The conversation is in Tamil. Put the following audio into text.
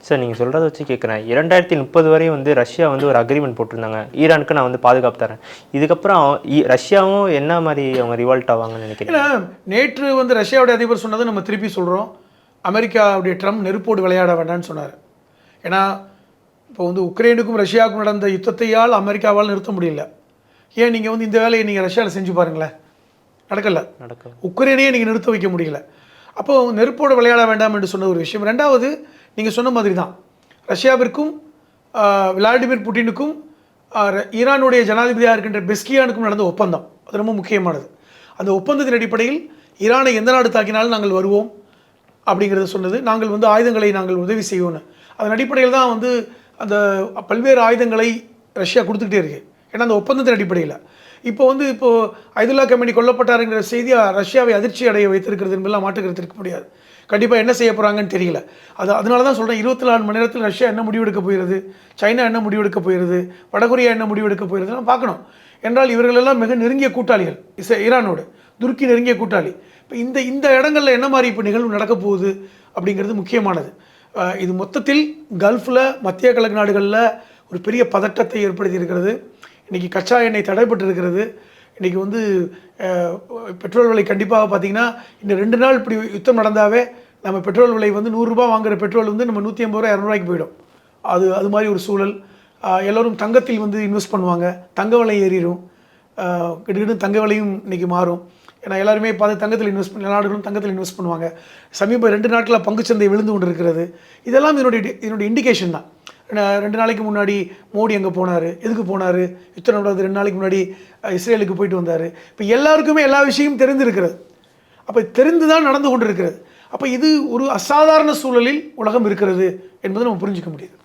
சார் நீங்கள் சொல்கிறத வச்சு கேட்குறேன். 2030 வரையும் வந்து ரஷ்யா வந்து ஒரு அக்ரிமெண்ட் போட்டிருந்தாங்க. ஈரானுக்கு நான் வந்து பாதுகாப்பு தரேன். இதுக்கப்புறம் ரஷ்யாவும் என்ன மாதிரி அவங்க ரிவால்ட் ஆவாங்கன்னு நினைக்கிறேன். ஏன்னா நேற்று வந்து ரஷ்யாவுடைய அதிபர் சொன்னதை நம்ம திருப்பி சொல்கிறோம். அமெரிக்காவுடைய ட்ரம்ப் நெருப்போடு விளையாட வேண்டாம்னு சொன்னார். ஏன்னா இப்போ வந்து உக்ரைனுக்கும் ரஷ்யாவுக்கும் நடந்த யுத்தத்தையால் அமெரிக்காவால் நிறுத்த முடியல. ஏன் நீங்கள் வந்து இந்த வேலையை நீங்கள் ரஷ்யாவில் செஞ்சு பாருங்களேன், நடக்கலை. உக்ரைனையே நீங்கள் நிறுத்த வைக்க முடியல. அப்போது நெருப்போடு விளையாட வேண்டாம் என்று சொன்ன ஒரு விஷயம். ரெண்டாவது, நீங்கள் சொன்ன மாதிரி தான் ரஷ்யாவிற்கும் விளாடிமிர் புட்டினுக்கும் ஈரானுடைய ஜனாதிபதியாக இருக்கின்ற பெஸ்கியானுக்கும் நடந்த ஒப்பந்தம், அது ரொம்ப முக்கியமானது. அந்த ஒப்பந்தத்தின் அடிப்படையில் ஈரானை எந்த நாடு தாக்கினாலும் நாங்கள் வருவோம் அப்படிங்கிறத சொன்னது. நாங்கள் வந்து ஆயுதங்களை நாங்கள் உதவி செய்வோன்னு. அதன் அடிப்படையில் தான் வந்து அந்த பல்வேறு ஆயுதங்களை ரஷ்யா கொடுத்துக்கிட்டே இருக்கு. ஏன்னா அந்த ஒப்பந்தத்தின் அடிப்படையில் இப்போது ஐதுல்லா கமேனி கொல்லப்பட்டாருங்கிற செய்தி ரஷ்யாவை அதிர்ச்சி அடைய வைத்திருக்கிறது என்பதெல்லாம் மாற்றுக்கிறது இருக்க முடியாது. கண்டிப்பாக என்ன செய்ய போகிறாங்கன்னு தெரியல. அதனால தான் சொல்கிறேன், 24 மணி நேரத்தில் ரஷ்யா என்ன முடிவெடுக்க போகிறது, சைனா என்ன முடிவெடுக்க போகிறது, வடகொரியா என்ன முடிவெடுக்க போகிறதுலாம் பார்க்கணும். என்றால் இவர்களெல்லாம் மிக நெருங்கிய கூட்டாளிகள். ஈரானோடு துருக்கி நெருங்கிய கூட்டாளி. இப்போ இந்த இடங்களில் என்ன மாதிரி இப்போ நிகழ்வு நடக்க போகுது அப்படிங்கிறது முக்கியமானது. இது மொத்தத்தில் கல்ஃபில் மத்திய கிழக்கு நாடுகளில் ஒரு பெரிய பதட்டத்தை ஏற்படுத்தி இருக்கிறது. இன்றைக்கி கச்சா எண்ணெய் தடைப்பட்டு இருக்கிறது. இன்றைக்கி வந்து பெட்ரோல் விலை கண்டிப்பாக பார்த்திங்கன்னா இந்த 2 நாள் இப்படி யுத்தம் நடந்தாவே நம்ம பெட்ரோல் விலை வந்து 100 ரூபா வாங்குகிற பெட்ரோல் வந்து நம்ம 150 ரூபா 200 ரூபாய்க்கு போயிடும். அது மாதிரி ஒரு சூழல். எல்லோரும் தங்கத்தில் வந்து இன்வெஸ்ட் பண்ணுவாங்க. தங்க விலை ஏறிடும். கிட்டத்தட்ட தங்க விலையும் இன்றைக்கி மாறும். ஏன்னா எல்லாருமே பார்த்து தங்கத்தில் இன்வெஸ்ட் பண்ண நாடுகளும் தங்கத்தில் இன்வெஸ்ட் பண்ணுவாங்க. சமீப 2 நாட்களில் பங்குச்சந்தை விழுந்து கொண்டு இருக்கிறது. இதெல்லாம் என்னுடைய இண்டிகேஷன் தான். 2 நாளைக்கு முன்னாடி மோடி எங்கே போனார், எதுக்கு போனார், யுத்தம் நடந்தது 2 நாளைக்கு முன்னாடி இஸ்ரேலுக்கு போயிட்டு வந்தார். இப்போ எல்லாருக்குமே எல்லா விஷயமும் தெரிந்திருக்கிறது. அப்போ தெரிந்து தான் நடந்து கொண்டு இருக்கிறது. அப்போ இது ஒரு அசாதாரண சூழலில் உலகம் இருக்கிறது என்பதை நம்ம புரிஞ்சிக்க முடியுது.